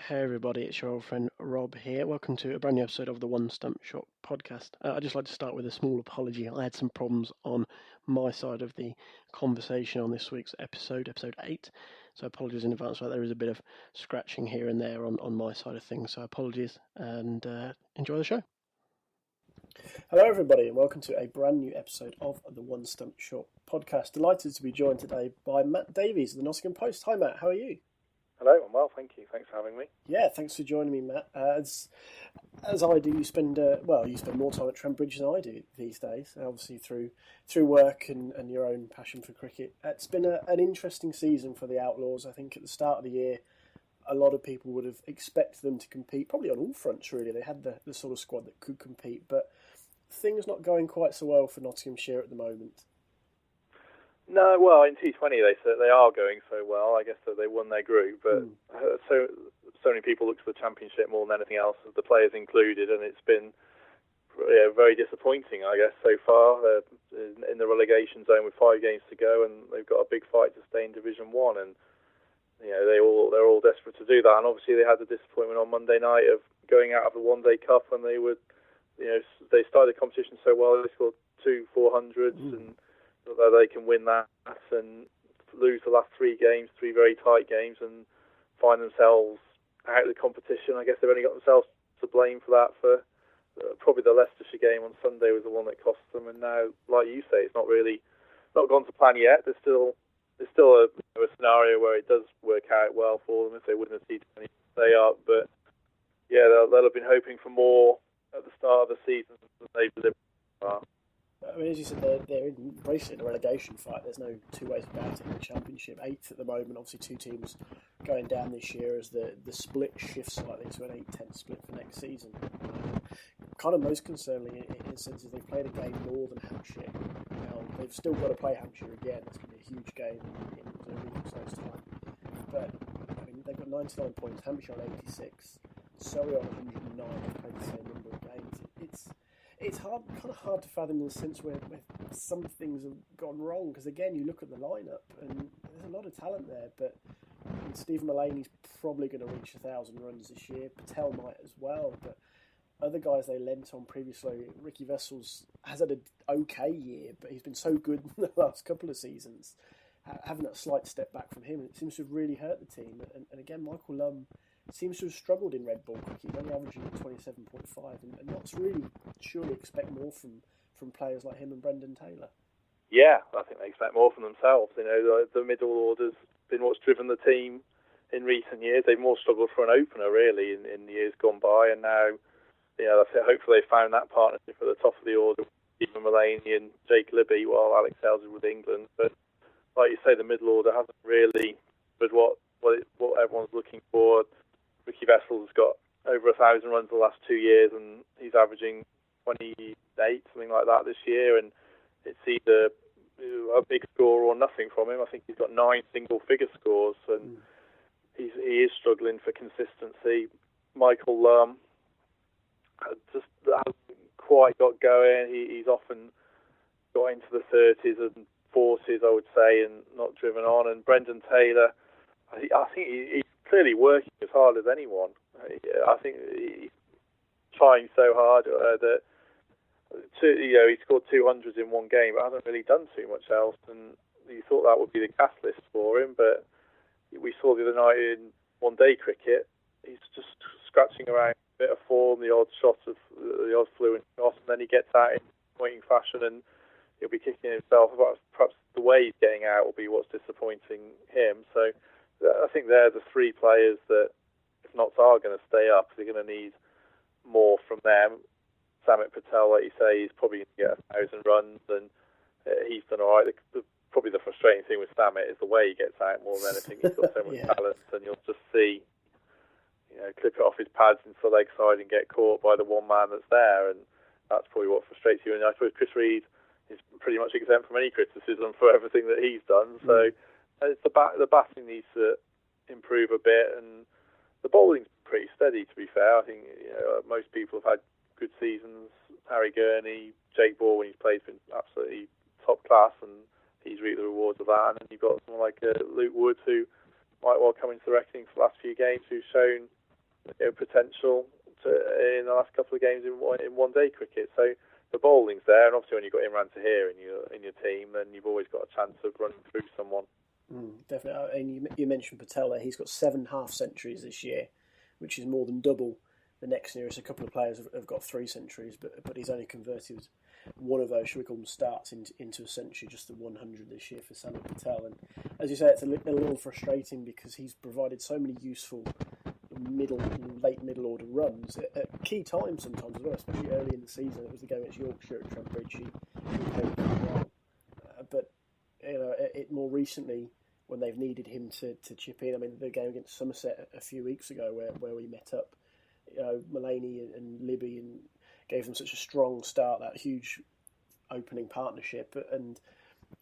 Hey everybody, it's your old friend Rob here. Welcome to a brand new episode of the One Stump Shot podcast. I'd just like to start with a small apology. I had some problems on my side of the conversation on this week's episode 8. So apologies in advance for that. There is a bit of scratching here and there on my side of things. So apologies and enjoy the show. Hello everybody and welcome to a brand new episode of the One Stump Shot podcast. Delighted to be joined today by Matt Davies of the Nottingham Post. Hi Matt, how are you? Hello, I'm well, thank you. Thanks for having me. Yeah, thanks for joining me, Matt. As I do, you spend more time at Trent Bridge than I do these days. Obviously, through work and your own passion for cricket. It's been an interesting season for the Outlaws. I think at the start of the year, a lot of people would have expected them to compete, probably on all fronts. Really, they had the sort of squad that could compete, but things not going quite so well for Nottinghamshire at the moment. No, well, in T20 they said they are going so well. I guess that they won their group, but so many people look to the Championship more than anything else, the players included, and it's been very disappointing. I guess so far they're in the relegation zone with 5 games to go, and they've got a big fight to stay in Division 1, and they're all desperate to do that. And obviously they had the disappointment on Monday night of going out of the One Day Cup, and they started the competition so well. They scored 2 400s and. Although they can win that and lose the last 3 games, 3 very tight games, and find themselves out of the competition. I guess they've only got themselves to blame for that. For probably the Leicestershire game on Sunday was the one that cost them. And now, like you say, it's not gone to plan yet. There's still a scenario where it does work out well for them if they win the T20 stay up. But yeah, they'll have been hoping for more at the start of the season than they've delivered so far. I mean, as you said, they're basically in a relegation fight. There's no two ways about it in the Championship. 8th at the moment, obviously 2 teams going down this year as the split shifts slightly to an 8-10 split for next season. Kind of most concerning in the sense is they've played a game more than Hampshire. Now, they've still got to play Hampshire again. It's going to be a huge game in a week or so's time. But, I mean, they've got 99 points, Hampshire on 86, Surrey on 109. They've played the same number of games. It's kind of hard to fathom in the sense where some things have gone wrong. Because again, you look at the lineup and there's a lot of talent there. But Stephen Mullaney's probably going to reach 1,000 runs this year. Patel might as well. But other guys they lent on previously, Ricky Vessels has had an okay year, but he's been so good in the last couple of seasons. Having that slight step back from him, it seems to have really hurt the team. And again, Michael Lum seems to have struggled in red ball cricket, only averaging at 27.5, and not really surely expect more from players like him and Brendan Taylor. Yeah, I think they expect more from themselves. The middle order's been what's driven the team in recent years. They've more struggled for an opener, really, in the years gone by, and now, hopefully they found that partnership at the top of the order with Stephen Mullaney and Jake Libby while Alex Hales is with England. But like you say, the middle order hasn't really been what everyone's looking for. Ricky Vessels has got over 1,000 runs the last 2 years, and he's averaging 28, something like that this year. And it's either a big score or nothing from him. I think he's got 9 single-figure scores, and he is struggling for consistency. Michael Lum just hasn't quite got going. He's often got into the 30s and 40s, I would say, and not driven on. And Brendan Taylor, I think he's clearly working as hard as anyone. I think he's trying so hard that he scored 200s in one game, but hasn't really done too much else. And you thought that would be the catalyst for him, but we saw the other night in One Day cricket, he's just scratching around a bit of form, the odd fluent shot, and then he gets out in pointing fashion, and he'll be kicking himself. Perhaps the way he's getting out will be what's disappointing him. So I think they're the 3 players that, if Notts are going to stay up, they're going to need more from them. Samit Patel, like you say, he's probably going to get 1,000 runs, and he's done all right. Probably the frustrating thing with Samit is the way he gets out more than anything. He's got so much talent, and you'll just see, clip it off his pads into the leg side and get caught by the one man that's there, and that's probably what frustrates you. And I suppose Chris Reed is pretty much exempt from any criticism for everything that he's done. So it's the batting needs to improve a bit, and the bowling's pretty steady, to be fair. I think most people have had good seasons. Harry Gurney, Jake Ball, when he's played, has been absolutely top class, and he's reaped the rewards of that. And then you've got someone like Luke Wood, who might well come into the reckoning for the last few games, who's shown potential in the last couple of games in one day cricket. So the bowling's there, and obviously when you've got Imran Tahir in your team, then you've always got a chance of running through someone. Definitely, and you mentioned Patel there. He's got 7 half-centuries this year, which is more than double the next nearest. A couple of players have got 3 centuries, but he's only converted one of those, should we call them starts, into a century, just the 100 this year for Sami Patel. And as you say, it's a little frustrating because he's provided so many useful late middle order runs at key times sometimes as well, especially early in the season. It was the game against Yorkshire at Trent he played well. But it more recently, when they've needed him to chip in. I mean, the game against Somerset a few weeks ago where we met up, Mulaney and Libby and gave them such a strong start, that huge opening partnership, and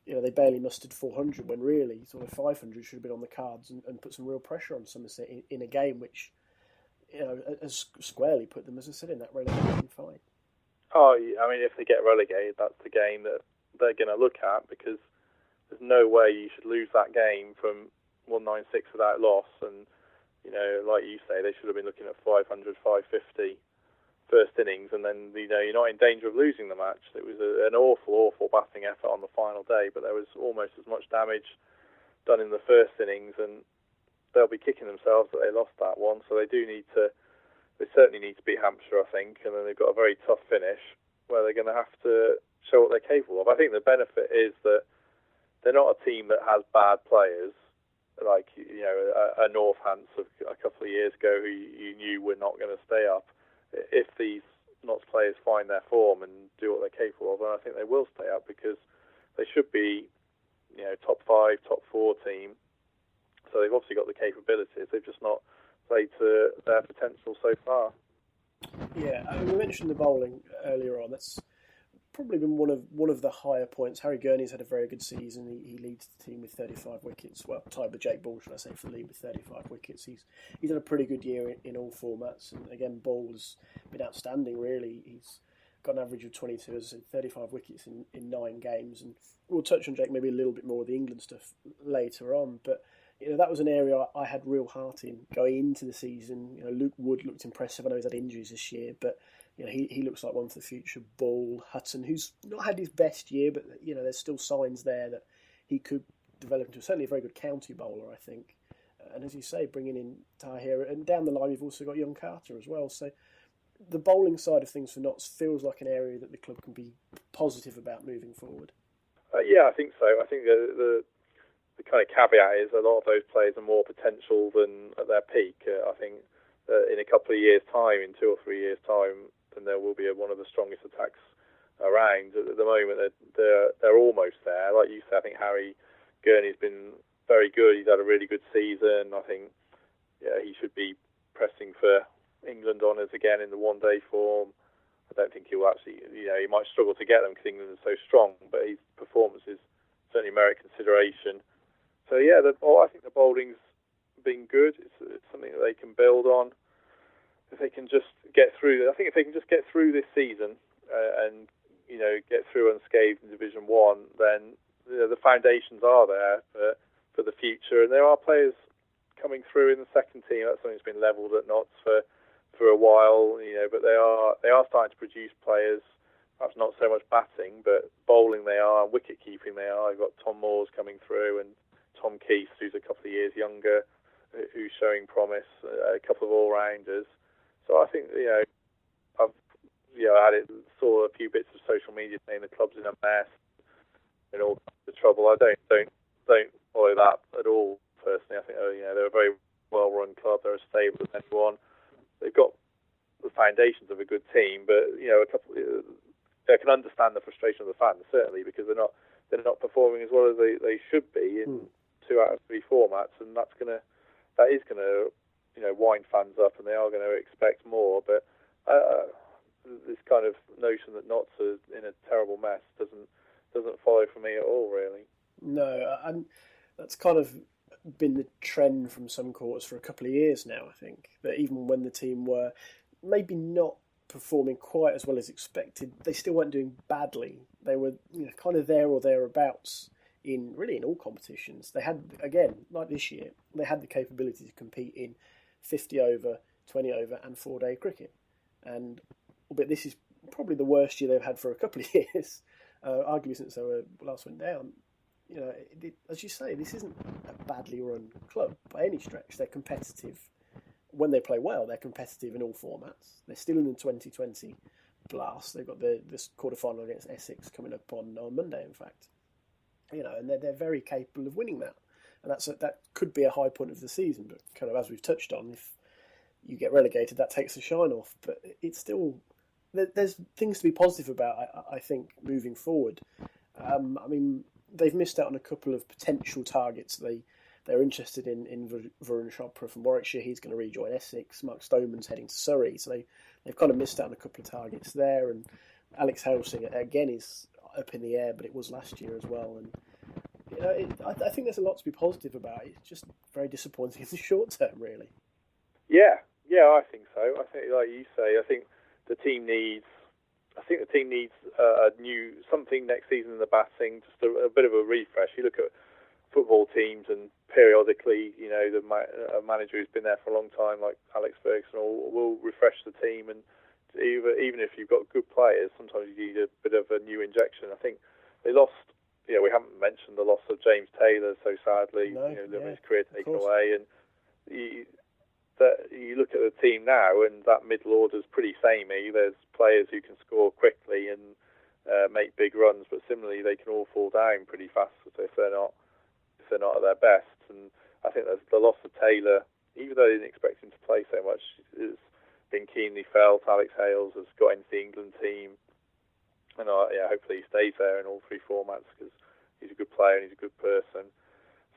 they barely mustered 400 when really sort of 500 should have been on the cards and put some real pressure on Somerset in a game which has squarely put them, as I said, in that relegation fight. Oh, I mean, if they get relegated, that's the game that they're going to look at, because there's no way you should lose that game from 196 without loss. And, like you say, they should have been looking at 500, 550 first innings, and then, you're not in danger of losing the match. It was an awful batting effort on the final day, but there was almost as much damage done in the first innings, and they'll be kicking themselves that they lost that one. So they certainly need to beat Hampshire, I think, and then they've got a very tough finish where they're going to have to show what they're capable of. I think the benefit is that they're not a team that has bad players, like a Northants of a couple of years ago who you knew were not going to stay up. If these Notts players find their form and do what they're capable of, then I think they will stay up, because they should be, top 5, top 4 team. So they've obviously got the capabilities. They've just not played to their potential so far. Yeah, I mean, we mentioned the bowling earlier on. That's probably been one of the higher points. Harry Gurney's had a very good season. He leads the team with 35 wickets. Well, tied with Jake Ball, should I say, for the lead with 35 wickets. He's had a pretty good year in all formats. And again, Ball has been outstanding, really. He's got an average of 22, as I said, 35 wickets in 9 games. And we'll touch on Jake maybe a little bit more of the England stuff later on. But that was an area I had real heart in going into the season. Luke Wood looked impressive. I know he's had injuries this year, but he looks like one for the future. Ball, Hutton, who's not had his best year, but there's still signs there that he could develop into certainly a very good county bowler, I think. And as you say, bringing in Tahir, and down the line you've also got young Carter as well. So the bowling side of things for Notts feels like an area that the club can be positive about moving forward. Yeah, I think so. I think the kind of caveat is a lot of those players are more potential than at their peak. I think in a couple of years' time, in 2 or 3 years' time, then there will be one of the strongest attacks around. At the moment, they're almost there. Like you said, I think Harry Gurney's been very good. He's had a really good season. I think he should be pressing for England honours again in the one-day form. I don't think he'll actually, he might struggle to get them because England is so strong, but his performances certainly merit consideration. So I think the bowling's been good. It's something that they can build on. If they can just get through, I think if they can just get through this season and get through unscathed in Division 1, then the foundations are there for the future. And there are players coming through in the second team. That's something that's been levelled at Notts for a while, but they are starting to produce players. Perhaps not so much batting, but bowling they are, and wicket keeping they are. You've got Tom Moores coming through, and Tom Keith, who's a couple of years younger, who's showing promise. A couple of all-rounders. So I think I've saw a few bits of social media saying the club's in a mess and all the trouble. I don't follow that at all personally. I think they're a very well-run club. They're as stable as anyone. They've got the foundations of a good team, but I can understand the frustration of the fans, certainly, because they're not performing as well as they should be in 2 out of 3 formats, and that is gonna wind fans up, and they are going to expect more. But this kind of notion that Notts are in a terrible mess doesn't follow for me at all, really. No, and that's kind of been the trend from some quarters for a couple of years now, I think. That even when the team were maybe not performing quite as well as expected, they still weren't doing badly. They were kind of there or thereabouts in all competitions. They had, again, like this year, they had the capability to compete in 50 over, 20 over and 4-day cricket. And albeit this is probably the worst year they've had for a couple of years, arguably since they last went down. As you say, this isn't a badly run club by any stretch. They're competitive. When they play well, they're competitive in all formats. They're still in the 2020 blast. They've got this quarter-final against Essex coming up on Monday, in fact. And they're very capable of winning that. And that could be a high point of the season. But kind of as we've touched on, if you get relegated, that takes the shine off. But it's still... There's things to be positive about, I think, moving forward. They've missed out on a couple of potential targets. They're interested in Varun Chopra from Warwickshire. He's going to rejoin Essex. Mark Stoneman's heading to Surrey. So they've kind of missed out on a couple of targets there. And Alex Helsing, again, is up in the air, but it was last year as well. And I think there's a lot to be positive about. It's just very disappointing in the short term, really. Yeah, I think so. I think, like you say, I think the team needs a new something next season in the batting, just a bit of a refresh. You look at football teams, and periodically, a manager who's been there for a long time, like Alex Ferguson, will refresh the team. And even if you've got good players, sometimes you need a bit of a new injection. I think they lost. We haven't mentioned the loss of James Taylor so sadly. His career taken away, and you look at the team now, and that middle order's pretty samey. There's players who can score quickly and make big runs, but similarly they can all fall down pretty fast if they're not at their best. And I think that's the loss of Taylor, even though they didn't expect him to play so much, has been keenly felt. Alex Hales has got into the England team, and hopefully he stays there in all three formats because he's a good player and he's a good person.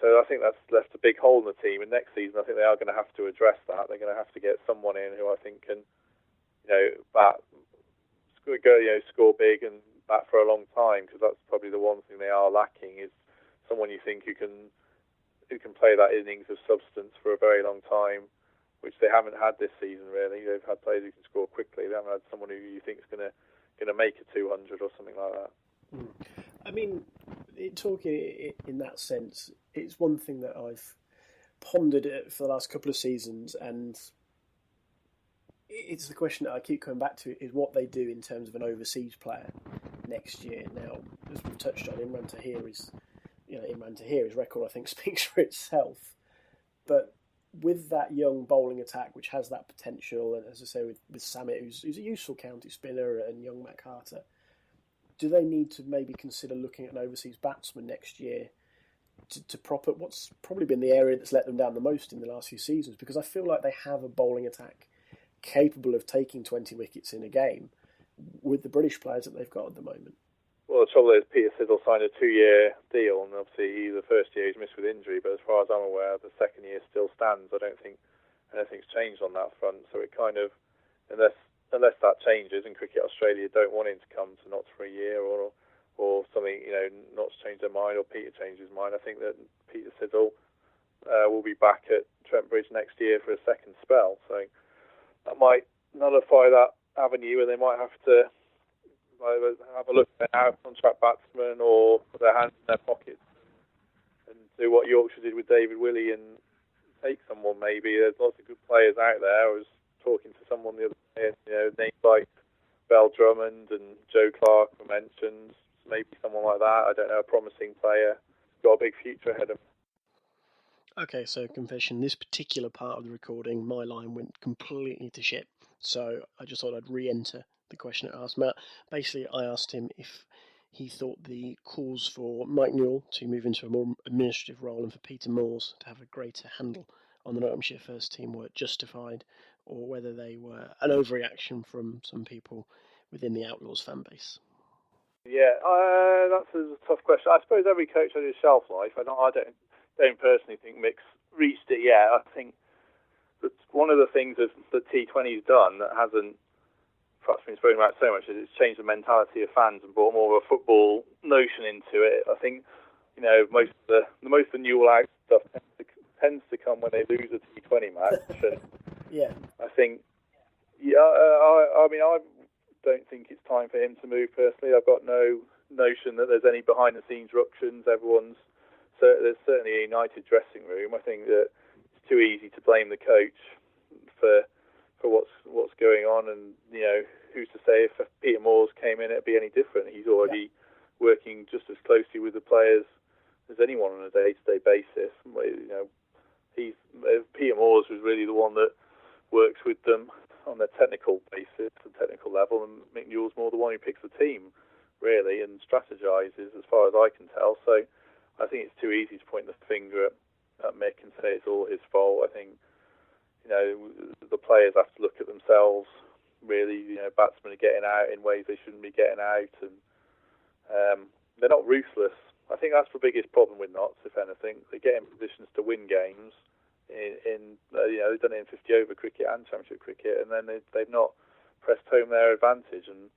So I think that's left a big hole in the team. And next season, I think they are going to have to address that. They're going to have to get someone in who I think can, score big and bat for a long time. Because that's probably the one thing they are lacking is someone you think who can play that innings of substance for a very long time, which they haven't had this season. Really, they've had players who can score quickly. They haven't had someone who you think is going to make a 200 or something like that. Talking in that sense, it's one thing that I've pondered for the last couple of seasons, and it's the question that I keep coming back to, is what they do in terms of an overseas player next year. Now, as we've touched on, Imran Tahir's record, I think, speaks for itself. But with that young bowling attack, which has that potential, and as I say, with Samit, who's a useful county spinner, and young Matt Carter, do they need to maybe consider looking at an overseas batsman next year to prop up what's probably been the area that's let them down the most in the last few seasons? Because I feel like they have a bowling attack capable of taking 20 wickets in a game with the British players that they've got at the moment. Well, the trouble is Peter Siddle signed a 2-year deal, and obviously the first year he's missed with injury, but as far as I'm aware, the second year still stands. I don't think anything's changed on that front, so it kind of, unless that changes and Cricket Australia don't want him to come to Notts for a year or something, Notts change their mind or Peter changes his mind, I think that Peter Siddle will be back at Trent Bridge next year for a second spell. So that might nullify that avenue, and they might have to have a look at their contract batsmen or put their hands in their pockets and do what Yorkshire did with David Willey and take someone maybe. There's lots of good players out there. I was talking to someone the other day, names like Bell Drummond and Joe Clark were mentioned. Maybe someone like that. I don't know, a promising player. Got a big future ahead of him. Okay, so confession, this particular part of the recording, my line went completely to shit. So I just thought I'd re-enter the question I asked Matt. Basically, I asked him if he thought the calls for Mike Newell to move into a more administrative role and for Peter Moores to have a greater handle on the Nottinghamshire first team were justified, or whether they were an overreaction from some people within the Outlaws fan base. Yeah, that's a tough question. I suppose every coach has his shelf life. I don't personally think Mick's reached it yet. I think that one of the things that the T20's done that hasn't perhaps been spoken about so much is it's changed the mentality of fans and brought more of a football notion into it. I think most of the Newell out stuff tends to come when they lose a T20 match. And yeah, I think I don't think it's time for him to move personally. I've got no notion that there's any behind the scenes ructions. There's certainly a united dressing room. I think that it's too easy to blame the coach for what's going on, and who's to say if Peter Moore's came in it'd be any different. He's already working just as closely with the players as anyone on a day-to-day basis. Peter Moore's was really the one that works with them on their technical basis and technical level, and Mick Newell's more the one who picks the team really and strategises as far as I can tell. So I think it's too easy to point the finger at Mick and say it's all his fault. I think the players have to look at themselves really. Batsmen are getting out in ways they shouldn't be getting out, and they're not ruthless. I think that's the biggest problem with Notts, if anything. They get in positions to win games. They've done it in 50 over cricket and Championship cricket, and then they've not pressed home their advantage. And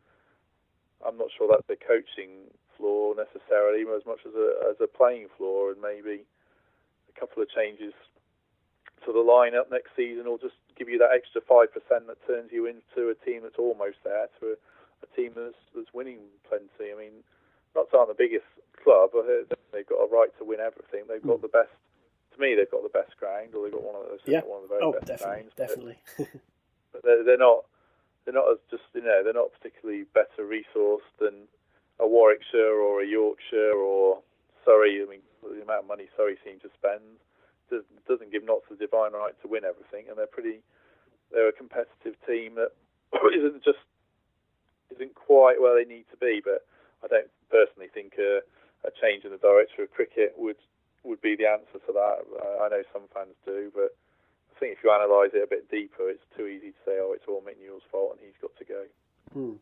I'm not sure that's a coaching flaw necessarily, as much as a playing flaw, and maybe a couple of changes to the lineup next season will just give you that extra 5% that turns you into a team that's almost there, to a team that's winning plenty. I mean, Notts aren't the biggest club, but they've got a right to win everything. They've got the best. To me, they've got the best ground, or they've got one of the very best grounds. Definitely. But they're not as just they're not particularly better resourced than a Warwickshire or a Yorkshire or Surrey. I mean, the amount of money Surrey seem to spend doesn't give Notts the divine right to win everything, and they're a competitive team that isn't quite where they need to be. But I don't personally think a change in the director of cricket would be the answer to that. I know some fans do, but I think if you analyse it a bit deeper, it's too easy to say, it's all Mick Newell's fault and he's got to go.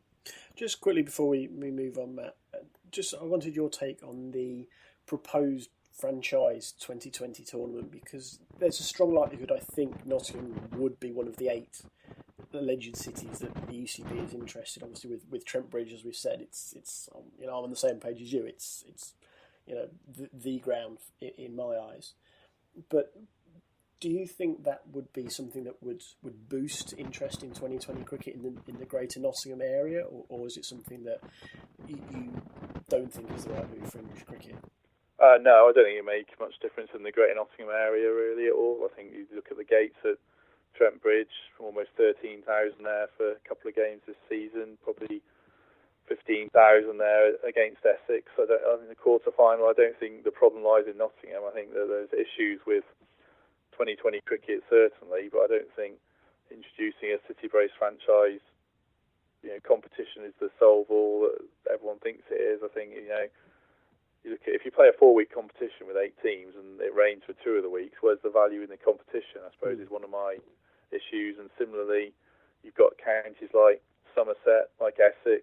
Just quickly before we move on, Matt, I wanted your take on the proposed franchise 2020 tournament, because there's a strong likelihood I think Nottingham would be one of the 8 alleged cities that the UCB is interested. Obviously, with Trent Bridge, as we've said, it's I'm on the same page as you. It's the ground in my eyes. But do you think that would be something that would boost interest in 2020 cricket in the Greater Nottingham area, or is it something that you don't think is the right move for English cricket? No, I don't think it makes much difference in the Greater Nottingham area really at all. I think you look at the gates at Trent Bridge, almost 13,000 there for a couple of games this season, probably 15,000 there against Essex. In the quarter-final, I don't think the problem lies in Nottingham. I think that there's issues with 2020 cricket, certainly, but I don't think introducing a city-based franchise competition is the solve-all that everyone thinks it is. I think, you look at, if you play a 4-week competition with 8 teams and it rains for 2 of the weeks, where's the value in the competition, I suppose, is one of my issues. And similarly, you've got counties like Somerset, like Essex,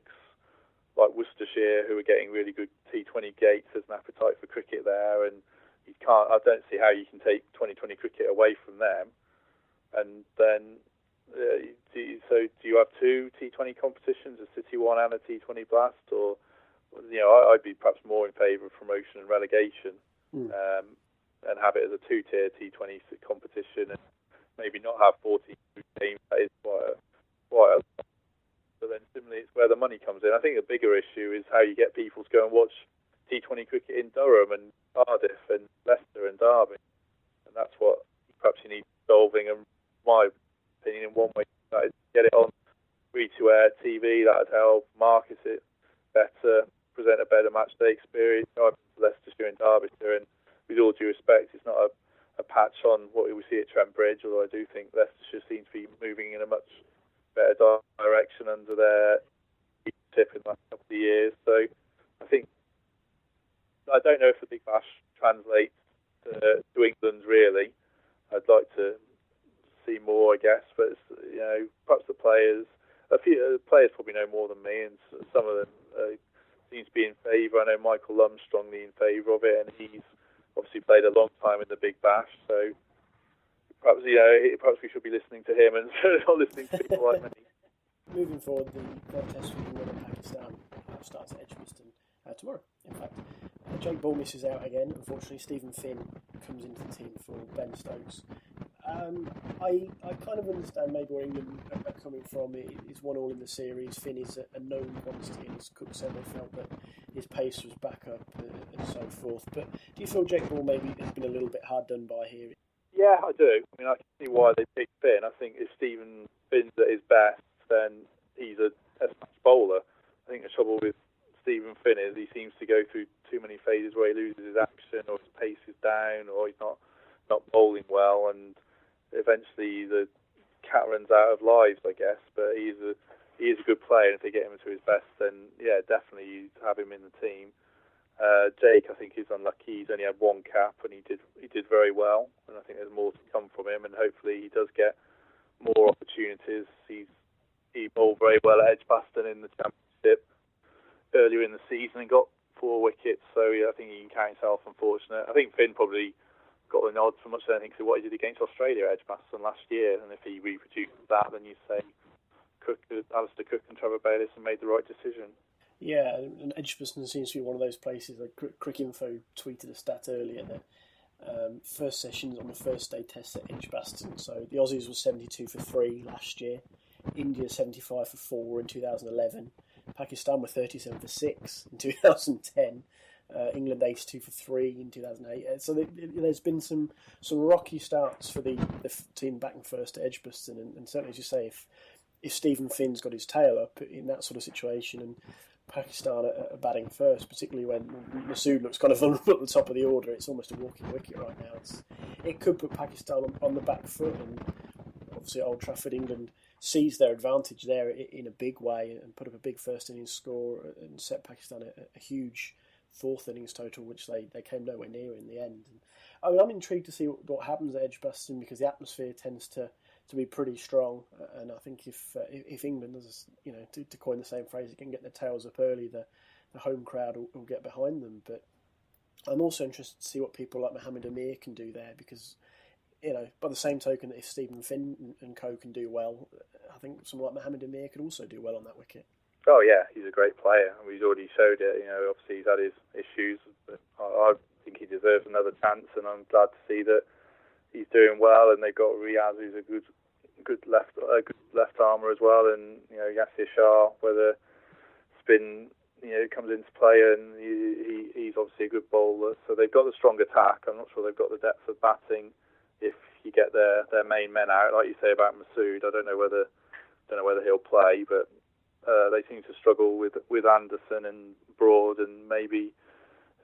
like Worcestershire, who are getting really good T20 gates. There's an appetite for cricket there, and I don't see how you can take 2020 cricket away from them. And then, do you have 2 T20 competitions, a City one and a T20 Blast, or I'd be perhaps more in favour of promotion and relegation, and have it as a 2-tier T20 competition, and maybe not have 14 teams. That is quite a. But then similarly, it's where the money comes in. I think the bigger issue is how you get people to go and watch T20 cricket in Durham and Cardiff and Leicester and Derby, and that's what perhaps you need solving. And my opinion, in one way, that is get it on free-to-air TV. That would help market it better, present a better match day experience. I've been to Leicestershire and Derbyshire, and with all due respect, it's not a patch on what we see at Trent Bridge, although I do think Leicestershire seems to be moving in a much better direction under their leadership in the last couple of years. So I don't know if the Big Bash translates to England really. I'd like to see more, I guess, but perhaps the players. A few players probably know more than me, and some of them seem to be in favour. I know Michael Lum's strongly in favour of it, and he's obviously played a long time in the Big Bash, so perhaps we should be listening to him and not listening to people like me. Moving forward, the contest for England and Pakistan starts at Edgbaston tomorrow. In fact, Jake Ball misses out again. Unfortunately, Stephen Finn comes into the team for Ben Stokes. I kind of understand maybe where England are coming from. It's 1-1 in the series. Finn is a known quantity, and as Cook said, they felt that his pace was back up and so forth. But do you feel Jake Ball maybe has been a little bit hard done by here? Yeah, I do. I mean, I can see why they picked Finn. I think if Stephen Finn's at best, then he's a smash bowler. I think the trouble with Stephen Finn is he seems to go through too many phases where he loses his action, or his pace is down, or he's not bowling well, and eventually the cat runs out of lives, I guess. But he is a good player, and if they get him to his best, then yeah, definitely you have him in the team. Jake, I think, is unlucky. He's only had one cap, and he did very well. And I think there's more to come from him, and hopefully he does get more opportunities. He bowled very well at Edgbaston in the Championship earlier in the season and got 4 wickets. So yeah, I think he can count himself unfortunate. I think Finn probably got the nod for much of anything to what he did against Australia at Edgbaston last year. And if he reproduces that, then you say Alistair Cook and Trevor Bayliss have made the right decision. Yeah, and Edgbaston seems to be one of those places. Like Cricinfo tweeted a stat earlier that first sessions on the first day test at Edgbaston. So the Aussies were 72 for 3 last year, India 75 for 4 in 2011, Pakistan were 37 for 6 in 2010, England 82 for 3 in 2008. So there's been some rocky starts for the team batting first at Edgbaston, and certainly, as you say, if Stephen Finn's got his tail up in that sort of situation, and Pakistan are batting first, particularly when Masood looks kind of vulnerable at the top of the order, it's almost a walking wicket right now. It could put Pakistan on the back foot, and obviously Old Trafford, England sees their advantage there in a big way and put up a big first innings score and set Pakistan a huge fourth innings total, which they came nowhere near in the end. And, I mean, I'm intrigued to see what happens at Edgbaston, because the atmosphere tends to be pretty strong, and I think if England, to coin the same phrase, can get their tails up early, the home crowd will get behind them. But I'm also interested to see what people like Mohammed Amir can do there, because by the same token, if Stephen Finn and co can do well, I think someone like Mohammed Amir could also do well on that wicket. Oh yeah, he's a great player, and he's already showed it. Obviously he's had his issues, but I think he deserves another chance, and I'm glad to see that he's doing well. And they've got Riaz, who's a good left armer as well, and Yasir Shah, whether spin comes into play, and he's obviously a good bowler. So they've got the strong attack. I'm not sure they've got the depth of batting if you get their main men out, like you say about Masood. I don't know whether he'll play, but they seem to struggle with Anderson and Broad, and maybe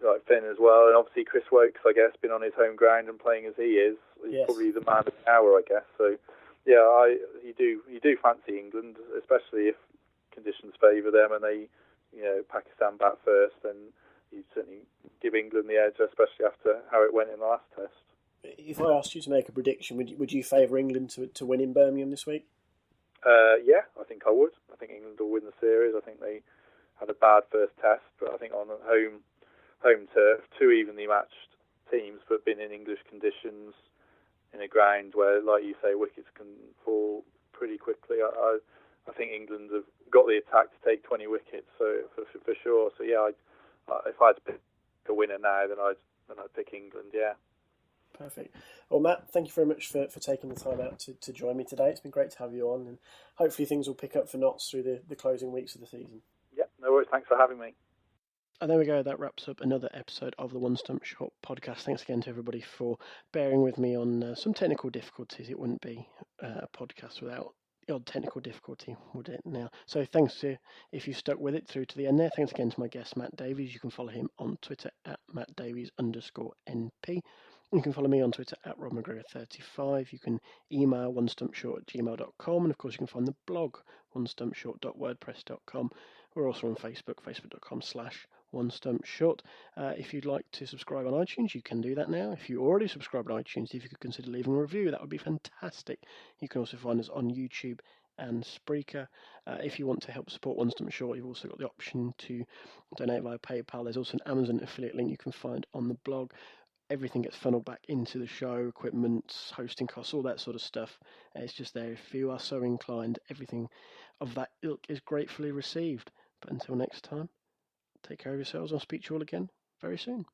like Finn as well. And obviously Chris Wokes, I guess, been on his home ground and playing as he is. He's probably the man of the hour, I guess. So yeah, you do fancy England, especially if conditions favour them and they, Pakistan bat first, then you certainly give England the edge, especially after how it went in the last test. If I asked you to make a prediction, would you favour England to win in Birmingham this week? Yeah, I think I would. I think England will win the series. I think they had a bad first test, but I think on home turf, 2 evenly matched teams, but been in English conditions, in a ground where, like you say, wickets can fall pretty quickly. I think England have got the attack to take 20 wickets, so for sure. So yeah, if I had to pick a winner now, then I'd pick England. Yeah. Perfect. Well, Matt, thank you very much for taking the time out to join me today. It's been great to have you on, and hopefully things will pick up for Notts through the closing weeks of the season. Yeah, no worries. Thanks for having me. And there we go. That wraps up another episode of the One Stump Short podcast. Thanks again to everybody for bearing with me on some technical difficulties. It wouldn't be a podcast without the odd technical difficulty, would it now? So thanks if you stuck with it through to the end there. Thanks again to my guest, Matt Davies. You can follow him on Twitter at MattDavies_NP. You can follow me on Twitter at RobMcGregor35. You can email onestumpshort@gmail.com. And of course, you can find the blog, onestumpshort.wordpress.com. We're also on Facebook, facebook.com/onestumpshort. If you'd like to subscribe on iTunes, you can do that now. If you already subscribe on iTunes, if you could consider leaving a review, that would be fantastic. You can also find us on YouTube and Spreaker. If you want to help support One Stump Short, you've also got the option to donate via PayPal. There's also an Amazon affiliate link you can find on the blog. Everything gets funneled back into the show, equipment, hosting costs, all that sort of stuff. It's just there if you are so inclined. Everything of that ilk is gratefully received. But until next time, take care of yourselves. I'll speak to you all again very soon.